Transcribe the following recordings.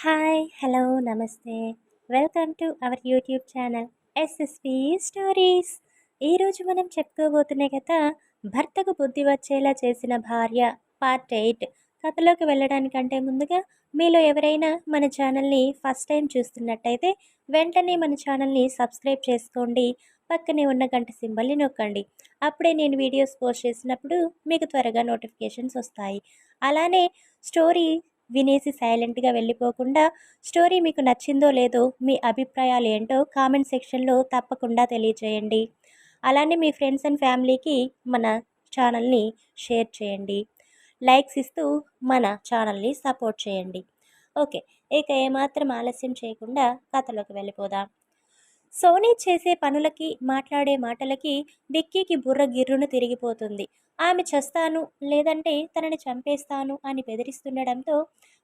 Hi, hello, నమస్తే. Welcome to our YouTube channel SSP stories. ఈరోజు మనం చెప్పుకోబోతున్న కథ భర్తకు బుద్ధి వచ్చేలా చేసిన భార్య పార్ట్ 8. కథలోకి వెళ్ళడానికంటే ముందుగా మీలో ఎవరైనా మన ఛానల్ని ఫస్ట్ టైం చూస్తున్నట్టయితే వెంటనే మన ఛానల్ని సబ్స్క్రైబ్ చేసుకోండి. పక్కనే ఉన్న గంట సింబల్ని నొక్కండి. అప్పుడే నేను వీడియోస్ పోస్ట్ చేసినప్పుడు మీకు త్వరగా నోటిఫికేషన్స్ వస్తాయి. అలానే స్టోరీ వినేసి సైలెంట్గా వెళ్ళిపోకుండా స్టోరీ మీకు నచ్చిందో లేదో మీ అభిప్రాయాలు ఏంటో కామెంట్ సెక్షన్లో తప్పకుండా తెలియజేయండి. అలానే మీ ఫ్రెండ్స్ అండ్ ఫ్యామిలీకి మన ఛానల్ని షేర్ చేయండి. లైక్స్ ఇస్తూ మన ఛానల్ని సపోర్ట్ చేయండి. ఓకే, ఇక ఏమాత్రం ఆలస్యం చేయకుండా కథలోకి వెళ్ళిపోదాం. సోనీ చేసే పనులకి, మాట్లాడే మాటలకి విక్కీకి బుర్ర గిర్రును తిరిగిపోతుంది. ఆమె చస్తాను లేదంటే తనని చంపేస్తాను అని బెదిరిస్తుండడంతో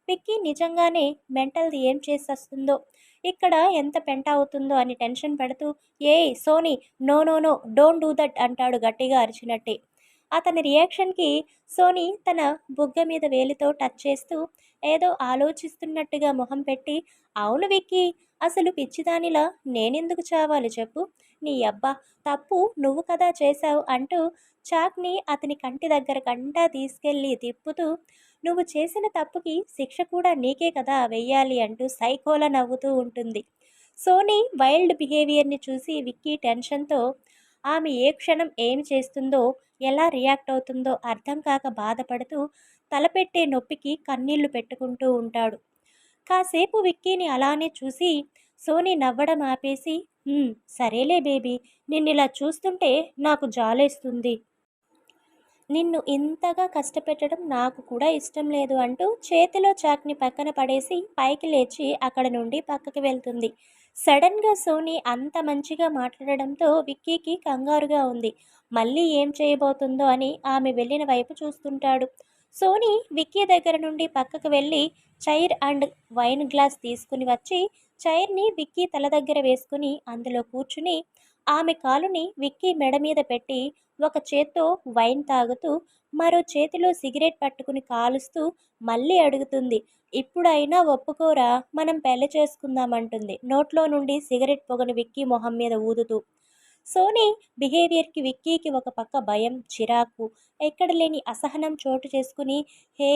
విక్కీ నిజంగానే మెంటల్ది ఏం చేసేస్తుందో, ఇక్కడ ఎంత పెంట అవుతుందో అని టెన్షన్ పడుతూ, ఏయ్ Soni, no no no, don't do that అంటాడు గట్టిగా అరిచినట్టే. అతని రియాక్షన్కి సోనీ తన బుగ్గ మీద వేలితో టచ్ చేస్తూ ఏదో ఆలోచిస్తున్నట్టుగా మొహం పెట్టి, అవును విక్కీ, అసలు పిచ్చిదానిలా నేనెందుకు చావాలి చెప్పు, నీ అబ్బా, తప్పు నువ్వు కదా చేశావు అంటూ చాక్ని అతని కంటి దగ్గర కంటా తీసుకెళ్ళి తిప్పుతూ, నువ్వు చేసిన తప్పుకి శిక్ష కూడా నీకే కదా వెయ్యాలి అంటూ సైకోలా నవ్వుతూ ఉంటుంది. సోనీ వైల్డ్ బిహేవియర్ని చూసి విక్కీ టెన్షన్తో ఆమె ఏ క్షణం ఏమి చేస్తుందో, ఎలా రియాక్ట్ అవుతుందో అర్థం కాక బాధపడుతూ తలపెట్టే నొప్పికి కన్నీళ్లు పెట్టుకుంటూ ఉంటాడు. కాసేపు విక్కీని అలానే చూసి సోనీ నవ్వడం ఆపేసి, సరేలే బేబీ, నిన్నిలా చూస్తుంటే నాకు జాలేస్తుంది. నిన్ను ఇంతగా కష్టపెట్టడం నాకు కూడా ఇష్టం లేదు అంటూ చేతిలో చాక్ని పక్కన పడేసి పైకి లేచి అక్కడ నుండి పక్కకి వెళ్తుంది. సడన్గా సోనీ అంత మంచిగా మాట్లాడడంతో విక్కీకి కంగారుగా ఉంది. మళ్ళీ ఏం చేయబోతుందో అని ఆమె వెళ్ళిన వైపు చూస్తుంటాడు. సోనీ విక్కీ దగ్గర నుండి పక్కకు వెళ్ళి చైర్ అండ్ వైన్ గ్లాస్ తీసుకుని వచ్చి చైర్ని విక్కీ తల దగ్గర వేసుకుని అందులో కూర్చుని ఆమె కాలుని విక్కీ మెడ మీద పెట్టి ఒక చేత్తో వైన్ తాగుతూ మరో చేతిలో సిగరెట్ పట్టుకుని కాలుస్తూ మళ్ళీ అడుగుతుంది, ఇప్పుడైనా ఒప్పుకోరా, మనం పెళ్లి చేసుకుందామంటుంది నోట్లో నుండి సిగరెట్ పొగను విక్కీ మొహం మీద ఊదుతూ. సోనీ బిహేవియర్కి విక్కీకి ఒక పక్క భయం, చిరాకు, ఎక్కడ లేని అసహనం చోటు చేసుకుని, హే,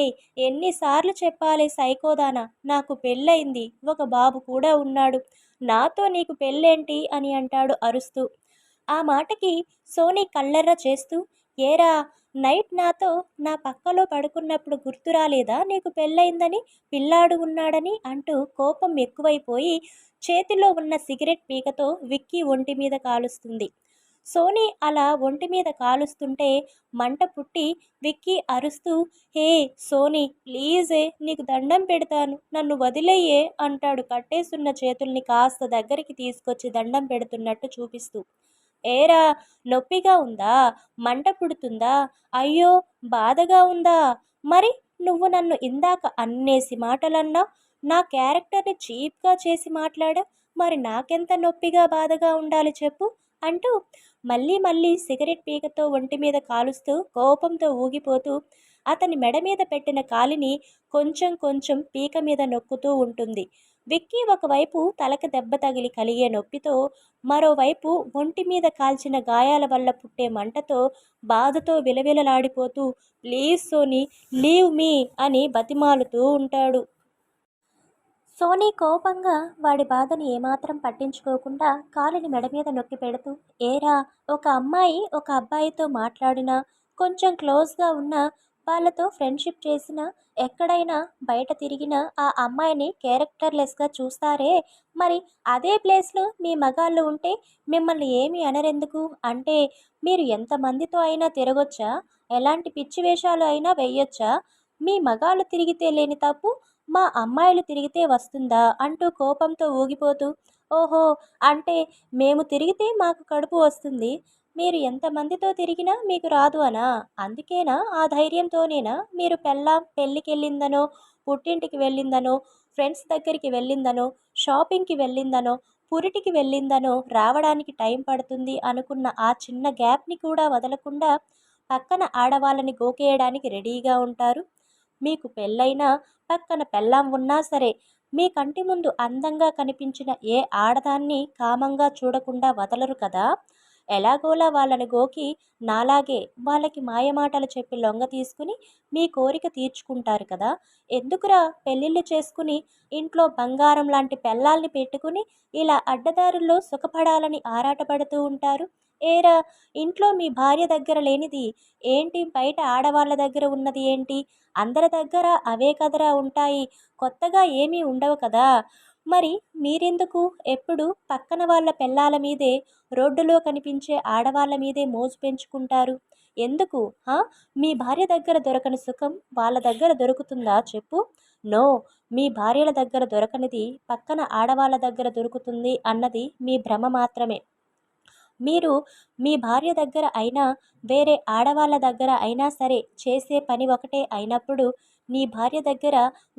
ఎన్నిసార్లు చెప్పాలి సైకోదానా, నాకు పెళ్ళయింది, ఒక బాబు కూడా ఉన్నాడు, నాతో నీకు పెళ్ళేంటి అని అంటాడు అరుస్తూ. ఆ మాటకి సోనీ కళ్ళెర్ర చేస్తూ, ఏరా, నైట్ నాతో నా పక్కలో పడుకున్నప్పుడు గుర్తు రాలేదా నీకు పెళ్ళయిందని, పిల్లాడు ఉన్నాడని అంటూ కోపం ఎక్కువైపోయి చేతిలో ఉన్న సిగరెట్ పీకతో విక్కీ ఒంటి మీద కాలుస్తుంది. సోనీ అలా ఒంటి మీద కాలుస్తుంటే మంట పుట్టి విక్కీ అరుస్తూ, హే సోనీ, ప్లీజే, నీకు దండం పెడతాను, నన్ను వదిలేయే అంటాడు కట్టేసున్న చేతుల్ని కాస్త దగ్గరికి తీసుకొచ్చి దండం పెడుతున్నట్టు చూపిస్తూ. ఏరా, నొప్పిగా ఉందా, మంట పుడుతుందా, అయ్యో బాధగా ఉందా, మరి నువ్వు నన్ను ఇందాక అన్నేసి మాటలన్నా, నా క్యారెక్టర్ని చీప్గా చేసి మాట్లాడా, మరి నాకెంత నొప్పిగా బాధగా ఉండాలి చెప్పు అంటూ మళ్ళీ మళ్ళీ సిగరెట్ పీకతో ఒంటి మీద కాలుస్తూ కోపంతో ఊగిపోతూ అతని మెడ మీద పెట్టిన కాలిని కొంచెం కొంచెం పీక మీద నొక్కుతూ ఉంటుంది. విక్కీ ఒకవైపు తలకు దెబ్బ తగిలి కలిగే నొప్పితో, మరోవైపు ఒంటి మీద కాల్చిన గాయాల వల్ల పుట్టే మంటతో బాధతో విలవిలలాడిపోతూ, ప్లీజ్ సోనీ, లీవ్ మీ అని బతిమాలుతూ ఉంటాడు. సోనీ కోపంగా వాడి బాధని ఏమాత్రం పట్టించుకోకుండా కాలిని మెడ మీద నొక్కి పెడుతూ, ఏరా, ఒక అమ్మాయి ఒక అబ్బాయితో మాట్లాడినా, కొంచెం క్లోజ్గా ఉన్న వాళ్ళతో ఫ్రెండ్షిప్ చేసినా, ఎక్కడైనా బయట తిరిగినా ఆ అమ్మాయిని క్యారెక్టర్లెస్గా చూస్తారే, మరి అదే ప్లేస్లో మీ మగాళ్ళు ఉంటే మిమ్మల్ని ఏమి అనరెందుకు, అంటే మీరు ఎంతమందితో అయినా తిరగొచ్చా, ఎలాంటి పిచ్చి వేషాలు అయినా వెయ్యొచ్చా, మీ మగాళ్ళు తిరిగితే లేని తప్పు మా అమ్మాయిలు తిరిగితే వస్తుందా అంటూ కోపంతో ఊగిపోతూ, ఓహో, అంటే మేము తిరిగితే మాకు కడుపు వస్తుంది, మీరు ఎంతమందితో తిరిగినా మీకు రాదు అనా, అందుకేనా, ఆ ధైర్యంతోనేనా మీరు పెళ్ళికి వెళ్ళిందనో, పుట్టింటికి వెళ్ళిందనో, ఫ్రెండ్స్ దగ్గరికి వెళ్ళిందనో, షాపింగ్కి వెళ్ళిందనో, పురిటికి వెళ్ళిందనో రావడానికి టైం పడుతుంది అనుకున్న ఆ చిన్న గ్యాప్ని కూడా వదలకుండా పక్కన ఆడవాళ్ళని గోకేయడానికి రెడీగా ఉంటారు. మీకు పెళ్ళైనా పక్కన పెళ్ళాం ఉన్నా సరే మీ కంటి ముందు అందంగా కనిపించిన ఏ ఆడదాన్ని కామంగా చూడకుండా వదలరు కదా. ఎలాగోలా వాళ్ళని గోకి నాలాగే వాళ్ళకి మాయమాటలు చెప్పి లొంగ తీసుకుని మీ కోరిక తీర్చుకుంటారు కదా. ఎందుకురా పెళ్ళిళ్ళు చేసుకుని ఇంట్లో బంగారం లాంటి పెళ్ళాల్ని పెట్టుకుని ఇలా అడ్డదారుల్లో సుఖపడాలని ఆరాటపడుతూ ఉంటారు. ఏరా, ఇంట్లో మీ భార్య దగ్గర లేనిది ఏంటి బయట ఆడవాళ్ళ దగ్గర ఉన్నది ఏంటి? అందరి దగ్గర అవే కదరా ఉంటాయి, కొత్తగా ఏమీ ఉండవు కదా. మరి మీరెందుకు ఎప్పుడు పక్కన వాళ్ళ పెళ్ళాల మీదే, రోడ్డులో కనిపించే ఆడవాళ్ళ మీదే మోజు పెంచుకుంటారు? ఎందుకు? మీ భార్య దగ్గర దొరకని సుఖం వాళ్ళ దగ్గర దొరుకుతుందా చెప్పు? నో. మీ భార్యల దగ్గర దొరకనిది పక్కన ఆడవాళ్ళ దగ్గర దొరుకుతుంది అన్నది మీ భ్రమ మాత్రమే. మీరు మీ భార్య దగ్గర అయినా వేరే ఆడవాళ్ళ దగ్గర అయినా సరే చేసే పని ఒకటే అయినప్పుడు నీ భార్య దగ్గర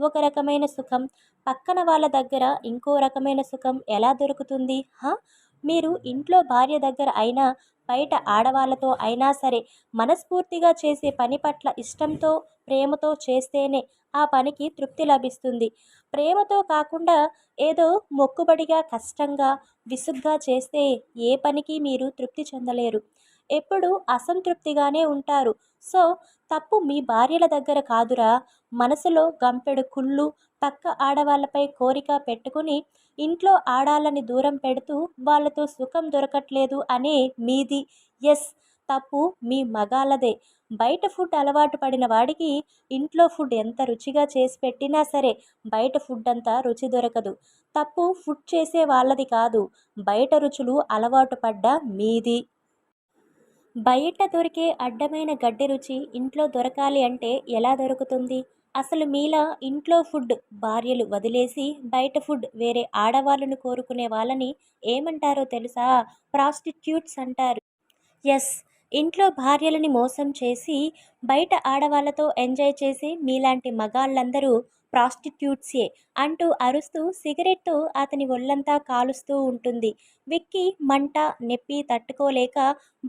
ఒక రకమైన సుఖం, పక్కన వాళ్ళ దగ్గర ఇంకో రకమైన సుఖం ఎలా దొరుకుతుంది? మీరు ఇంట్లో భార్య దగ్గర అయినా బయట ఆడవాళ్ళతో అయినా సరే మనస్ఫూర్తిగా చేసే పని పట్ల ఇష్టంతో ప్రేమతో చేస్తేనే ఆ పనికి తృప్తి లభిస్తుంది. ప్రేమతో కాకుండా ఏదో మొక్కుబడిగా కష్టంగా విసుగ్గా చేస్తే ఏ పనికి మీరు తృప్తి చెందలేరు. ఎప్పుడు అసంతృప్తిగానే ఉంటారు. సో తప్పు మీ భార్యల దగ్గర కాదురా. మనసులో గంపెడు కుళ్ళు, పక్క ఆడవాళ్ళపై కోరిక పెట్టుకుని ఇంట్లో ఆడాలని దూరం పెడుతూ వాళ్ళతో సుఖం దొరకట్లేదు అనే మీది. ఎస్, తప్పు మీ మగాళ్ళదే. బయట ఫుడ్ అలవాటు పడిన వాడికి ఇంట్లో ఫుడ్ ఎంత రుచిగా చేసి పెట్టినా సరే బయట ఫుడ్ అంతా రుచి దొరకదు. తప్పు ఫుడ్ చేసే వాళ్ళది కాదు, బయట రుచులు అలవాటు పడ్డ మీది. బయట దొరికే అడ్డమైన గడ్డి రుచి ఇంట్లో దొరకాలి అంటే ఎలా దొరుకుతుంది? అసలు మీలా ఇంట్లో ఫుడ్ భార్యలు వదిలేసి బయట ఫుడ్ వేరే ఆడవాళ్ళను కోరుకునే వాళ్ళని ఏమంటారో తెలుసా? ప్రాస్టిట్యూట్స్ అంటారు. ఎస్, ఇంట్లో భార్యలని మోసం చేసి బయట ఆడవాళ్ళతో ఎంజాయ్ చేసి మీలాంటి మగాళ్ళందరూ ప్రాస్టిట్యూట్సే అంటూ అరుస్తూ సిగరెట్తో అతని ఒళ్ళంతా కాలుస్తూ ఉంటుంది. విక్కీ మంట నొప్పి తట్టుకోలేక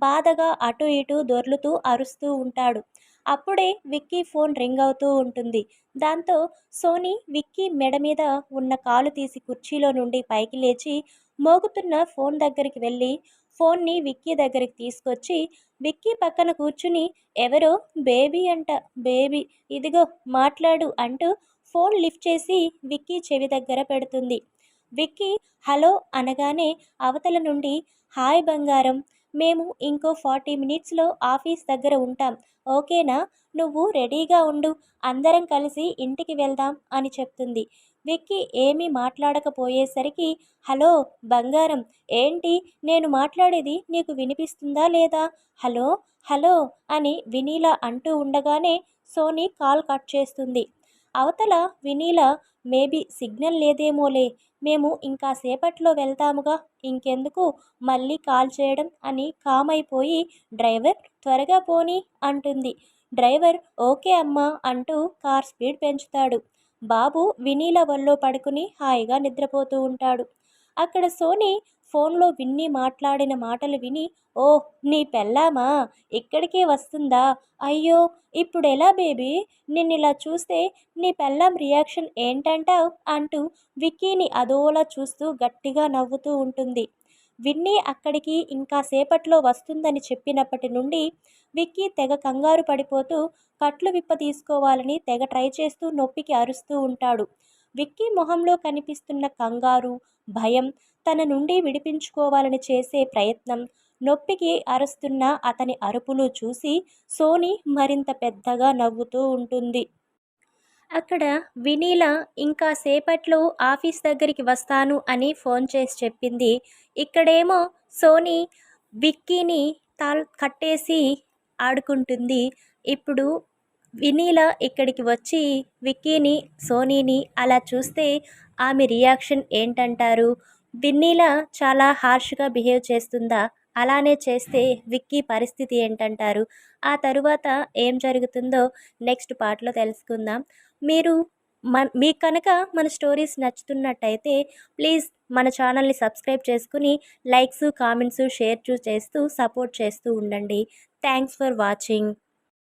బాధగా అటు ఇటు దొర్లుతూ అరుస్తూ ఉంటాడు. అప్పుడే విక్కీ ఫోన్ రింగ్ అవుతూ ఉంటుంది. దాంతో సోనీ విక్కీ మెడ మీద ఉన్న కాలు తీసి కుర్చీలో నుండి పైకి లేచి మోగుతున్న ఫోన్ దగ్గరికి వెళ్ళి ఫోన్ని విక్కీ దగ్గరికి తీసుకొచ్చి విక్కీ పక్కన కూర్చుని ఎవరో బేబీ అంట, బేబీ ఇదిగో మాట్లాడు అంటూ ఫోన్ లిఫ్ట్ చేసి విక్కీ చెవి దగ్గర పెడుతుంది. విక్కీ హలో అనగానే అవతల నుండి హాయ్ బంగారం, మేము ఇంకో 40 మినిట్స్లో ఆఫీస్ దగ్గర ఉంటాం, ఓకేనా? నువ్వు రెడీగా ఉండు, అందరం కలిసి ఇంటికి వెళ్దాం అని చెప్తుంది. విక్కీ ఏమీ మాట్లాడకపోయేసరికి హలో బంగారం, ఏంటి నేను మాట్లాడేది నీకు వినిపిస్తుందా లేదా? హలో హలో అని వినీల అంటూ ఉండగానే సోనీ కాల్ కట్ చేస్తుంది. అవతల వినీల మేబీ సిగ్నల్ లేదేమోలే, మేము ఇంకా సేపట్లో వెళ్తాముగా, ఇంకెందుకు మళ్ళీ కాల్ చేయడం అని కామైపోయి డ్రైవర్ త్వరగా పోనీ అంటుంది. డ్రైవర్ ఓకే అమ్మా అంటూ కార్ స్పీడ్ పెంచుతాడు. బాబు వినీల వల్లో పడుకుని హాయిగా నిద్రపోతూ ఉంటాడు. అక్కడ సోనీ ఫోన్లో విన్నీ మాట్లాడిన మాటలు విని ఓహ్ నీ పెళ్ళామా ఇక్కడికే వస్తుందా, అయ్యో ఇప్పుడెలా బేబీ, నిన్నిలా చూస్తే నీ పెళ్ళాం రియాక్షన్ ఏంటంటావ్ అంటూ విక్కీని అదోలా చూస్తూ గట్టిగా నవ్వుతూ ఉంటుంది. విన్నీ అక్కడికి ఇంకా సేపట్లో వస్తుందని చెప్పినప్పటి నుండి విక్కీ తెగ కంగారు పడిపోతూ కట్లు విప్ప తీసుకోవాలని తెగ ట్రై చేస్తూ నొప్పికి అరుస్తూ ఉంటాడు. విక్కీ మొహంలో కనిపిస్తున్న కంగారు, భయం, తన నుండి విడిపించుకోవాలని చేసే ప్రయత్నం, నొప్పికి అరుస్తున్న అతని అరుపులు చూసి సోనీ మరింత పెద్దగా నవ్వుతూ ఉంటుంది. అక్కడ వినీల ఇంకా సేపట్లో ఆఫీస్ దగ్గరికి వస్తాను అని ఫోన్ చేసి చెప్పింది. ఇక్కడేమో సోనీ విక్కీని కట్టేసి ఆడుకుంటుంది. ఇప్పుడు వినీల ఇక్కడికి వచ్చి విక్కీని సోనీని అలా చూస్తే ఆమె రియాక్షన్ ఏంటంటారు? వినీల చాలా హార్ష్గా బిహేవ్ చేస్తుందా? అలానే చేస్తే విక్కీ పరిస్థితి ఏంటంటారు? ఆ తరువాత ఏం జరుగుతుందో నెక్స్ట్ పార్ట్లో తెలుసుకుందాం. మీరు మీకు కనుక మన స్టోరీస్ నచ్చుతున్నట్టయితే ప్లీజ్ మన ఛానల్ని సబ్స్క్రైబ్ చేసుకుని లైక్స్ కామెంట్స్ షేర్ చేస్తూ సపోర్ట్ చేస్తూ ఉండండి. Thanks for watching.